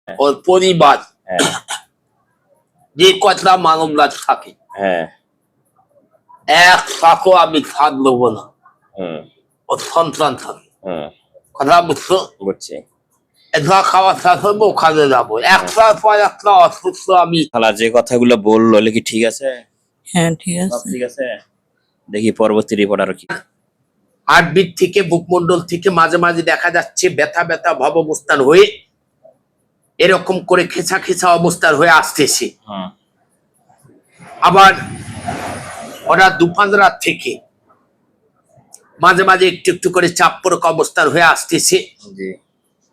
ওর পরিবার হ্যাঁ যে কতটা মানবরাজ থাকে হ্যাঁ এক কাকও আমি ছাড় দেবো না। হুম ওর সন্তান থাকে হুম কথা বুঝছো? বুঝছি। এটা খাওয়া শেষ হবে ওখানে যাবো একটার পর একটা অসুস্থ আমি। খালা যে কথাগুলো বললো এগুলো কি ঠিক আছে? হ্যাঁ ঠিক সব আছে। ঠিক আছে। দেখি পরবর্তী রিপোর্ট আর কি। হার্টবিট থেকে বুকমন্ডল থেকে মাঝে মাঝে দেখা যাচ্ছে ব্যথা ব্যথা ভাব অবস্থান হয়ে এরকম করে খেঁচা খেঁচা অবস্থান হয়ে আসতেছে। হুম আবার ওরা দুপুর রাত থেকে মাঝে মাঝে একটু একটু করে চাপ পড়ক অবস্থান হয়ে আসতেছে। জি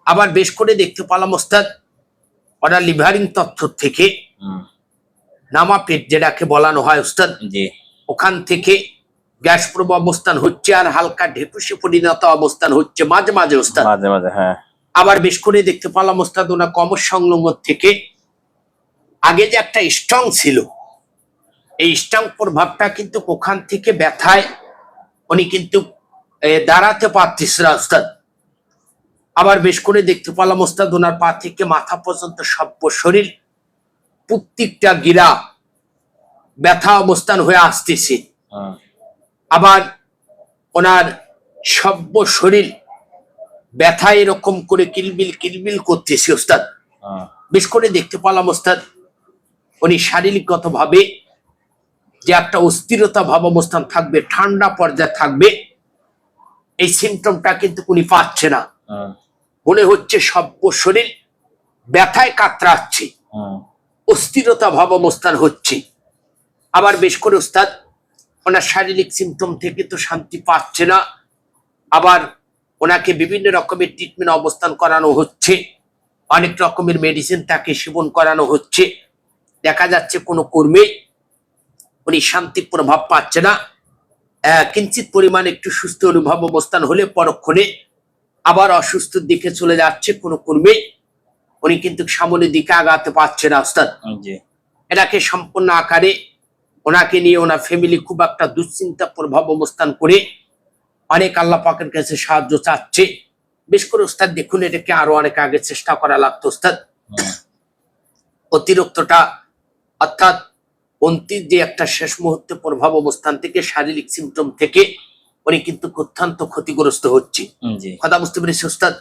আবার বেশ করে দেখতে পেলাম ওস্তাদ ওরা লিভারিং তথ্য থেকে হুম নামা পেট যেটাকে বলানো হয় ওস্তাদ জি ওখান থেকে গ্যাস প্রবাহ অবস্থান হচ্ছে আর হালকা ঢেকুশে পরিণত অবস্থান হচ্ছে মাঝে মাঝে ওস্তাদ। মাঝে মাঝে হ্যাঁ আবার বেশ করে দেখতে পেলাম ওস্তাদ ওনার কমর সংলগ্ন থেকে আগে যে একটা স্ট্রং ছিল এই স্ট্রং প্রভাবটা কিন্তু ওখান থেকে ব্যথায় উনি কিন্তু দাঁড়াতে পারতেছে না ওস্তাদ। আবার বেশ করে দেখতে পেলাম ওস্তাদ ওনার পা থেকে মাথা পর্যন্ত সভ্য শরীর প্রত্যেকটা গিরা ব্যথা অবস্থান হয়ে আসতেছে। হুম আবার ওনার সভ্য শরীর ব্যথা এরকম করে কিলবিল কিলবিল করতেছে ওস্তাদ। হুম বেশ করে দেখতে পেলাম ওস্তাদ উনি শারীরিকগত ভাবে যে একটা অস্থিরতা ভাব অবস্থান থাকবে ঠান্ডা পর্যায়ে থাকবে এই সিমটমটা কিন্তু উনি পাচ্ছে না। হুম মনে হচ্ছে সভ্য শরীর ব্যথায় কাতরাচ্ছে হুম অস্থিরতা ভাব অবস্থান হচ্ছে। আবার বেশ করে ওস্তাদ ওনার শারীরিক সিমটম থেকে তো শান্তি পাচ্ছে না। আবার ওনাকে বিভিন্ন রকমের ট্রিটমেন্ট অবস্থান করানো হচ্ছে অনেক রকমের মেডিসিন তাকে সেবন করানো হচ্ছে। দেখা যাচ্ছে কোনো কর্মে উনি শান্তি প্রভাব পাচ্ছে না। কিঞ্চিত পরিমাণ একটু সুস্থ অনুভব অবস্থান হলে পরক্ষণে আবার অসুস্থর দিকে চলে যাচ্ছে কোনো কর্মে উনি কিন্তু সামনের দিকে আগাতে পারছে না ওস্তাদ। জি এটাকে সম্পূর্ণ আকারে ওনাকে নিয়ে ওনার ফ্যামিলি খুব একটা দুশ্চিন্তা প্রভাব অবস্থান করে অনেক আল্লাহ পাকের কাছে সাহায্য চাচ্ছে। বেশ করে ওস্তাদ দেখুন এটাকে আরো অনেক আগে চেষ্টা করা লাগতো ওস্তাদ। অতিরিক্তটা অর্থাৎ অন্তিম যে একটা শেষ মুহূর্তে প্রভাব অবস্থান থেকে শারীরিক সিমটম থেকে উনি কিন্তু অত্যন্ত ক্ষতিগ্রস্ত হচ্ছে। জি কথা বুঝতে পেরেছি ওস্তাদ?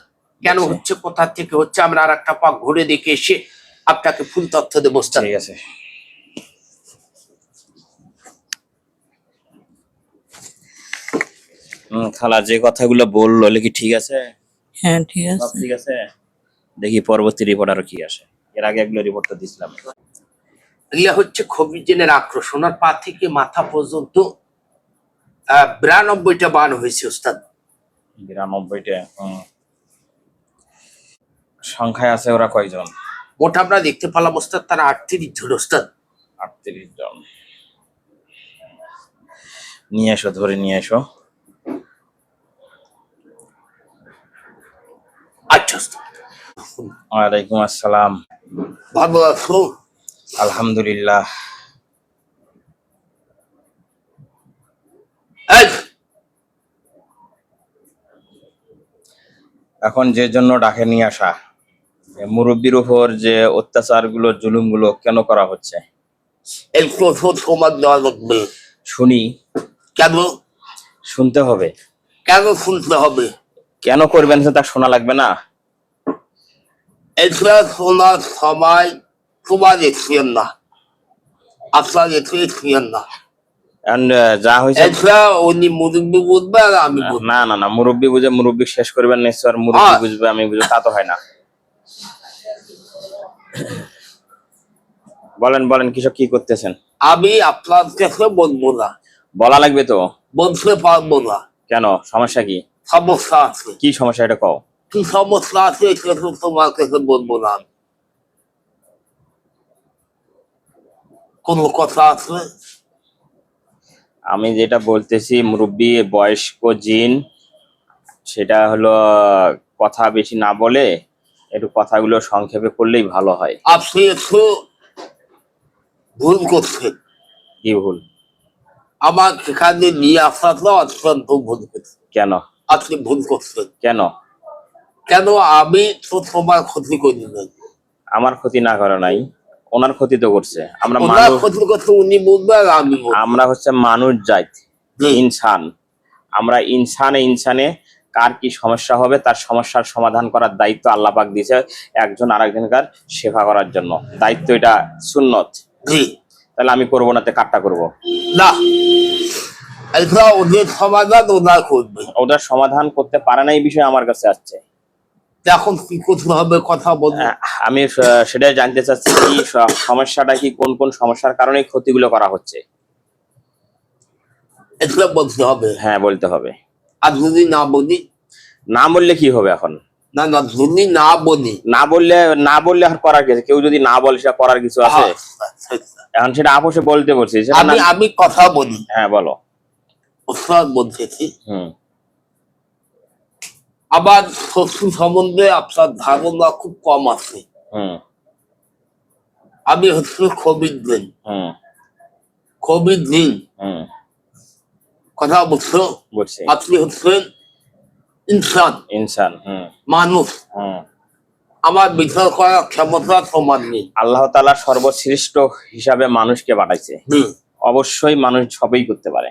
কেন হচ্ছে কোথা থেকে হচ্ছে আমরা আর একটা পাক ঘুরে দেখে এসে আপনাকে ফুল তথ্য দেবো ওস্তাদ। ঠিক আছে। খালা যে কথাগুলো বললো এগুলো কি ঠিক আছে? হ্যাঁ ঠিক সব আছে। ঠিক আছে। দেখি পরবর্তী রিপোর্ট আর কি আসে। এর আগে এগুলো রিপোর্টটা দিছিলাম। এগুলা হচ্ছে খবিজেনের আক্রোশ ওনার পা থেকে মাথা পর্যন্ত 92টা বান হয়েছে ওস্তাদ। 92টা সংখ্যায় আছে ওরা কয়জন? মোট আমরা দেখতে পেলাম ওস্তাদ তারা 38 জন ওস্তাদ। 38 জন। নিয়ে এসো ধরে নিয়ে এসো। আচ্ছা ওস্তাদ। ওয়ালাইকুম আসসালাম। ভালো আছো? আলহামদুলিল্লাহ। এই, এখন যে জন্য ডাকে নিয়ে আসা মুরব্বীর উপর যে অত্যাচারগুলো জুলুমগুলো কেন করা হচ্ছে এই প্রশ্ন তোমার দেওয়া লাগবে। শুনি। কেন শুনতে হবে। কেন শুনতে হবে? কেন করবেন তা শোনা লাগবে না? এটা শোনার সময় তোমার এসিয়েন না আপনার এসিয়েন না। যা হয়েছে এটা উনি মুরব্বী বুঝবে আর আমি বুঝবো। না না না মুরব্বী বুঝে মুরব্বী শেষ করবেন নিশ্চয় আর মুরব্বী বুঝবে আমি বুঝবো তা তো হয় না। বলেন বলেন কিসব কি করতেছেন? আমি আপনার কাছে বলবো না। বলা লাগবে তো। বলতে পারবো না। কেন সমস্যা কি? সমস্যা আছে। কি সমস্যা এটা কও। কি সমস্যা আছে সেটা তোমার কাছে বলবো না। কোনো কথা আছে? আমি যেটা বলতেছি মুরব্বী বয়স্ক জিন সেটা হলো কথা বেশি না বলে একটু কথাগুলো সংক্ষেপে করলেই ভালো হয়। আপনি একটু ভুল করছেন। কি ভুল? আমার সেখানে নিয়ে আসাটা অত্যন্ত ভুল করছেন। কেন আপনি ভুল করছেন। কেন? কেন আমি তো তোমার ক্ষতি করি না। আমার ক্ষতি না করে নাই, ওনার ক্ষতি তো করছে। আমরা ওনার মানুষ, ক্ষতির কথা উনি বলবে আর আমি বলবো। আমরা হচ্ছে মানুষ জাত, জি। ইনসান। আমরা ইনসানে কার কি সমস্যা হবে তার সমস্যার সমাধান করার দায়িত্ব আল্লাহ পাক দিয়েছে একজন আরেকজনকার সেবা করার জন্য। দায়িত্ব, এটা সুন্নত। জি। তাহলে আমি করবো না, তে কাটটা করবো? না, এটা ওদের সমাধান ওনার করবে। ওদের সমাধান করতে পারে না, এই বিষয়ে আমার কাছে আসছে। এখন কি করতে হবে কথা বলবো। আমি সেটাই জানতে চাচ্ছি, কি সমস্যাটা কি, কোন কোন সমস্যার কারণে এই ক্ষতিগুলো করা হচ্ছে? এটা বলতে হবে। হ্যাঁ, বলতে হবে। আর যদি না বলি? না বললে কি হবে এখন? না না, যদি না বলি, না বললে আর করার কিছু, কেউ যদি না বলে সেটা করার কিছু আছে? এখন সেটা আপোষে বলতে বলছি, সেটা আমি কথা বলি। হ্যাঁ, বলো। ওস্তাদ বলতেছি, হুম আবার শত্রু সম্বন্ধে আপনার ধারণা খুব কম আছে। হুম আমি হচ্ছে খবিরদিন। হুম হুম কথা বুঝছো? বুঝছি। আপনি হচ্ছেন ইনসান, ইনসান। হুম মানুষ। হুম আমার বিচার করার ক্ষমতা তোমার নেই। আল্লাহ তাআলা সর্বশ্রেষ্ঠ হিসাবে মানুষকে পাঠাইছে। হুম। অবশ্যই মানুষ সবই করতে পারে।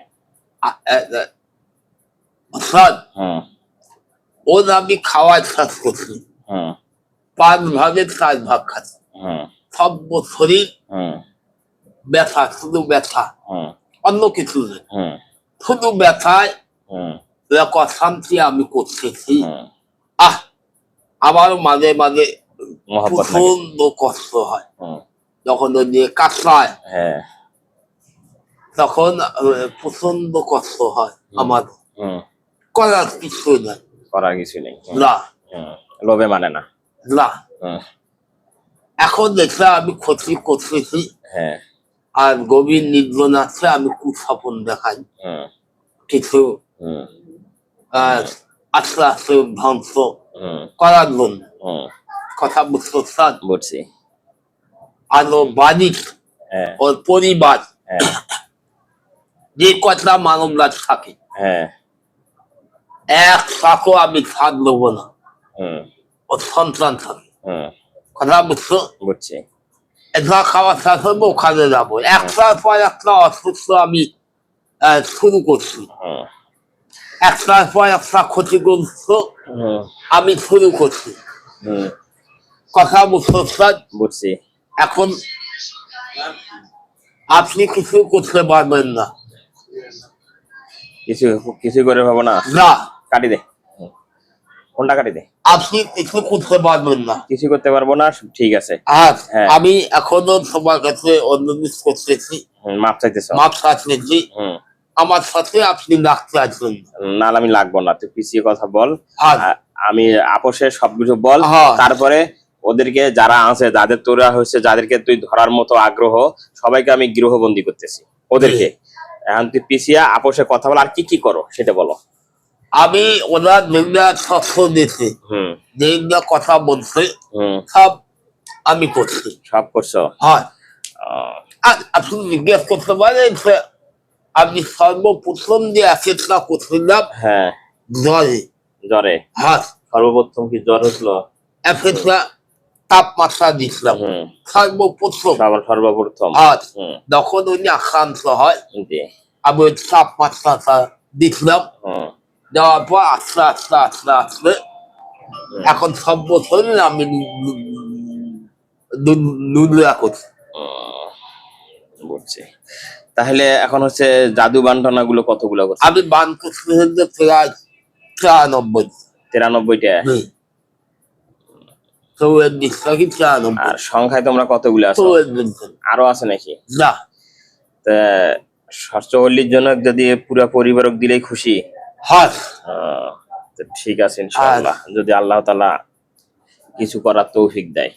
ওস্তাদ, হুম ওর আমি খাওয়ার কাজ করছি, হুম 5 ভাগের 4 ভাগ খাচ্ছি। হুম সব শরীর হুম ব্যথা, শুধু ব্যথা, হুম অন্য কিছু নেই। হুম শুধু ব্যথায় হুম অশান্তি আমি করতেছি। হুম আবারও মাঝে মাঝে মহব্বত লাগে। প্রচন্ড কষ্ট হয় হুম যখন ওই নিয়ে কাশায়, হ্যাঁ। তখন প্রচন্ড কষ্ট হয় আমার। হুম করার কিছু নাই। করার কিছু নেই। না হুম লোভে মানে না। না, হুম এখন দেখলে আমি ক্ষতি করতেছি হ্যাঁ। আর গভীর নির্জন আছে, আমি কুস্বপ্ন দেখাই হুম কিছু হুম আস্তে আস্তে ধ্বংস হুম করার জন্য। হুম কথা বুঝতে চান? বুঝছি। আর ও বাড়ির, হ্যাঁ ওর পরিবার, হ্যাঁ যে কটা মানবরাজ থাকে, হ্যাঁ। এক সাকও আমি ছাড় দেবো না। হুম ওর সন্তান থাকে। হুম কথা বুঝছো? বুঝছি। এটা খাওয়া শেষ হবে, ওখানে যাবো। একটার পর একটা অসুস্থ আমি শুরু করছি, হুম একটার পর একটা ক্ষতিগ্রস্ত হুম আমি শুরু করছি। হুম কথা বুঝতে চান? বুঝছি। এখন আপনি কিছু করতে পারবেন না। কিছু কিছু করে ভাবো না। না, কাটি দে। ফোনটা কাটি দে। আপনি কিছু করতে পারবেন না। কিছু করতে পারবো না, ঠিক আছে। আর হ্যাঁ। আমি এখনো তোমার কাছে অনুরোধ করতেছি, মাপ চাইতেছ? মাপ চাচ্ছি, হুম আমার সাথে আপনি লাগতে আসবেন। না, আমি লাগবো না, তুই পিছিয়ে কথা বল। আর আমি আপোষে সবকিছু বল। হ্যাঁ। তারপরে ওদেরকে যারা আছে, যাদের তোরা হয়েছে, যাদেরকে তুই ধরার মতো আগ্রহ, সবাইকে আমি গৃহবন্দী করতেছি ওদেরকে। এখন তুই পিছিয়ে আপোষে কথা বল, আর কি কি করো সেটা বলো। আমি ওনার যেগুলা তথ্য দিচ্ছি, হুম যেগুলা কথা বলছে, হুম সব আমি করছি। সব করছো? হয়। আহ, আর আপনি জিজ্ঞেস করতে পারেন যে আমি সর্বপ্রথম যে অ্যাসেটটা করছিলাম হ্যাঁ। জ্বরে। জ্বরে? হ্যাঁ, সর্বপ্রথম কি জ্বর হয়েছিল? অ্যাসেটটা তাপমাত্রা দিছিলাম হুম সর্বপ্রথম। সর্বপ্রথম। আর হুম যখন উনি আক্রান্ত হয়, জি। আমি ওই তাপমাত্রাটা দিছিলাম। হুম দেওয়ার পর আস্তে আস্তে আস্তে আস্তে এখন সব বছর আমি নুনরা করছি। বুঝছি। তাহলে এখন হচ্ছে জাদু বান্টনা গুলো কতগুলো করছে? আমি বান করছি হচ্ছে প্রায় 93। 93টা। চৌয়াল্লিশ নাকি 93। আর সংখ্যায় তোমরা কতগুলো আছো? 44 জন। আরো আছে নাকি? না, তা 44 জনক যদি পুরো পরিবারক দিলেই খুশি। হয়। তো ঠিক আছে ইনশাআল্লাহ, যদি আল্লাহ তাআলা কিছু করার তৌফিক দেয়।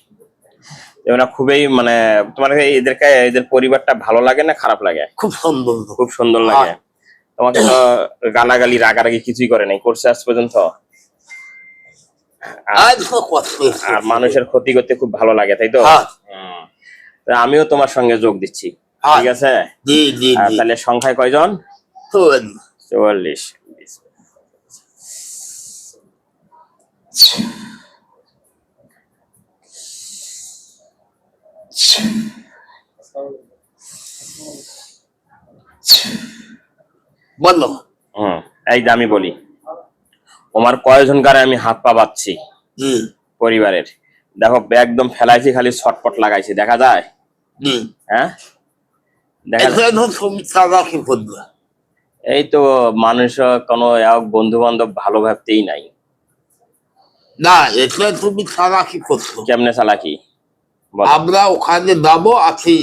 এরা খুবই মানে তোমার এদের পরিবারটা ভালো লাগে না খারাপ লাগে? খুব সুন্দর। খুব সুন্দর লাগে। তোমাকে তো গালাগালি রাগারাগি কিছুই করে নাই, করছে আজ পর্যন্ত? আজ তো কষ্ট আর মানুষের ক্ষতি করতে খুব ভালো লাগে, তাই তো? হ্যাঁ। তা আমিও তোমার সঙ্গে যোগ দিচ্ছি, ঠিক আছে? জি জি জি। তাহলে সংখ্যায় কয়জন? 44। 44। বলো। এই যে আমি বলি, তোমার কয়জনকারে আমি হাত পা বাচ্ছি হুম পরিবারের, দেখো একদম ফেলাইছি, খালি ছটপট লাগাইছি, দেখা যায়? হুম। হ্যাঁ, দেখা যায়? এখানে তুমি চালাকি করবে এই তো মানুষ কোনো বন্ধু বান্ধব ভালো ভাবতেই নাই। না, এখানে তুমি চালাকি করছো। কেমনে চালাকি বলো? আমরা ওখানে যাবো, আছি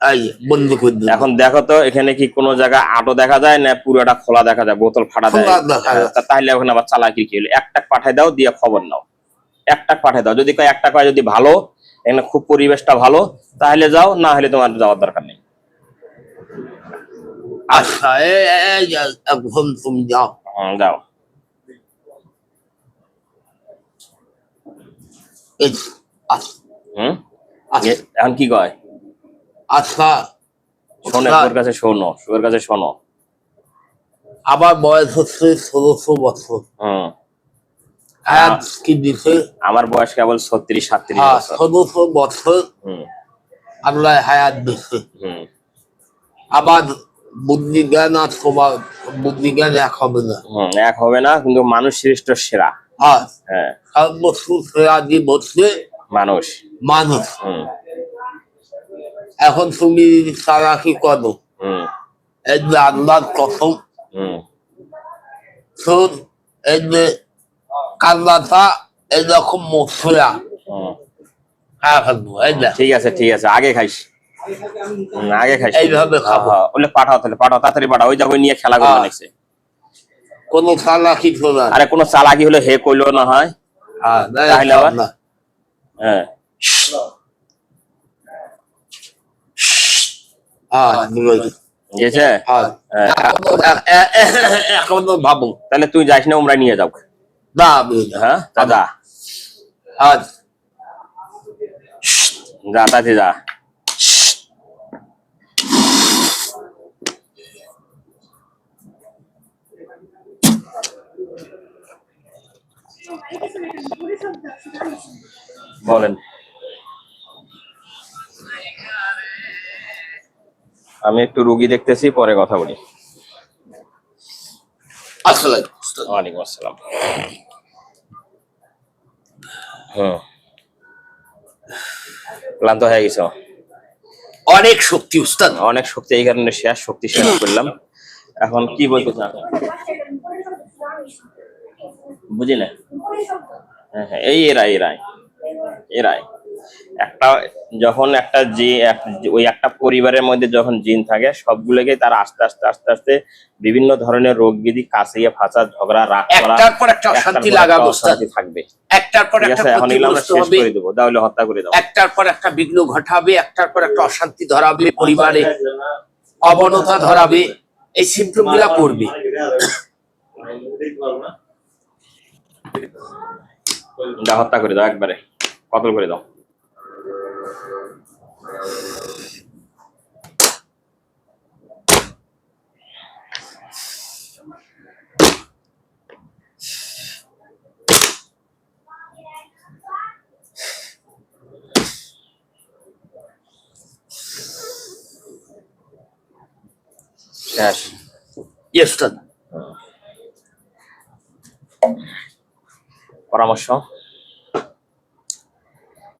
এই বন্ধ করে দেবো। এখন দেখো তো এখানে কি কোনো জায়গা আটো দেখা যায় না পুরোটা খোলা দেখা যায়, বোতল ফাটা দেয়? খোলা দেখা যায়। তাহলে ওখানে আবার চালাকি কি হলো? একটা পাঠাই দাও, দিয়ে খবর নাও, একটা পাঠাই দাও। যদি কয় একটা কয় যদি ভালো, এখানে খুব পরিবেশটা ভালো, তাহলে যাও, না হলে তোমার যাওয়ার দরকার নেই। আচ্ছা, এখন তুমি যাও। যাও। এই, আচ্ছা, হুম আচ্ছা, এখন কি কয়? আচ্ছা, শোনো, ওর কাছে শোনো, ওর কাছে শোনো। আমার বয়স হচ্ছে 16 বছর। হ্যাঁ, কি দিছে? আমার বয়স কেবল 36-37 বছর। 16 বছর হুম আল্লাহ হায়াত দিচ্ছে। হুম আবার বুদ্ধি জ্ঞান আর তোমার বুদ্ধি জ্ঞান এক হবে না। এক হবে না, কিন্তু মানুষ সৃষ্ট সেরা। আর হ্যাঁ, সর্বস্ব সেরা জীব হচ্ছে মানুষ। মানুষ। হুম এখন তুমি চালাকি করো, হুম এই যে আল্লাহর কসম, হুম শোন, এই যে কান্নাটা এরকম মশলা হুম। খাওয়া ফেলবো, এই যে ঠিক আছে, ঠিক আছে, আগে খাইস। আগে খাইস। এইভাবে খাবো। ওলে পাঠাও, তাহলে পাঠাও, তাড়াতাড়ি পাঠাও, ওই যাবো নিয়ে খেলা করবে নাকি? কোনো চালাকি করো না। আরে কোনো চালাকি হলে হে কইলো না হয়? তাহলে আবার? না। হ্যাঁ, গেছে? এখনো ভাবো। তাহলে তুই যাইস না, উমরা নিয়ে যাও। না, আমি না। হ্যাঁ, দাদা আজ যা, তাতে যা। বলেন। আমি একটু রুগী দেখতেছি, পরে কথা বলি। আসসালাম। ওয়ালাইকুম আসসালাম। হুম, ক্লান্ত হয়ে গেছো? অনেক শক্তি উস্তাদ। অনেক শক্তি, এই কারণে শেষ শক্তি শেষ করলাম। এখন কি বলতে চান? বুঝি না। হ্যাঁ হ্যাঁ, এই এরাই এরাই এরাই একটা, যখন একটা ওই একটা পরিবারের মধ্যে যখন জিন থাকে, সবগুলোকে তারা আস্তে আস্তে আস্তে আস্তে বিভিন্ন ধরনের রোগ ব্যাধি, কাছিয়ে ফাঁসা, ঝগড়া, রাগ করা, একটার পর একটা অশান্তি লাগাবো উস্তাদ। থাকবে। একটার পর ঠিক একটা আছে, এখন এগুলো আমরা ক্ষতিগ্রস্ত শেষ হবে, করে দেবো, তাহলে হত্যা করে দাও। একটার পর একটা বিঘ্ন ঘটাবে, একটার পর একটা অশান্তি ধরাবে, পরিবারে অবনতা ধরাবে, এই সিমটম গুলা করবে। যা, হত্যা করে দাও, একবারে কতল করে দাও। শেষ। ইয়েস উস্তাদ। পরামর্শ